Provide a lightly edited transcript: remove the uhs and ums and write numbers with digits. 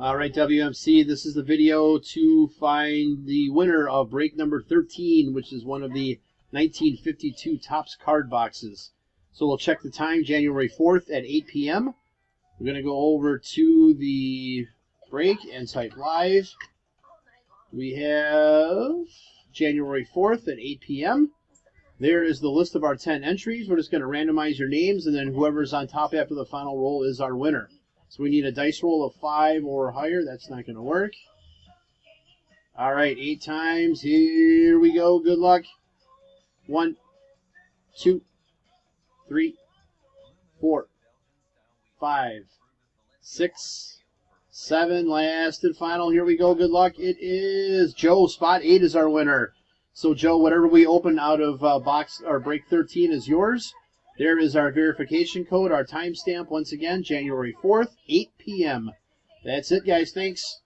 All right, WMC, this is the video to find the winner of break number 13, which is one of the 1952 Topps card boxes. So we'll check the time, January 4th at 8 p.m. We're going to go over to the break and type live. We have January 4th at 8 p.m. There is the list of our 10 entries. We're just going to randomize your names, and then whoever's on top after the final roll is our winner. So we need a dice roll of 5 or higher. That's not going to work. All right, 8 times. Here we go. Good luck. 1, 2, 3, 4, 5, 6, 7. Last and final. Here we go. Good luck. It is Joe. Spot 8 is our winner. So, Joe, whatever we open out of box or break 13 is yours. There is our verification code, our timestamp, once again, January 4th, 8 p.m. That's it, guys. Thanks.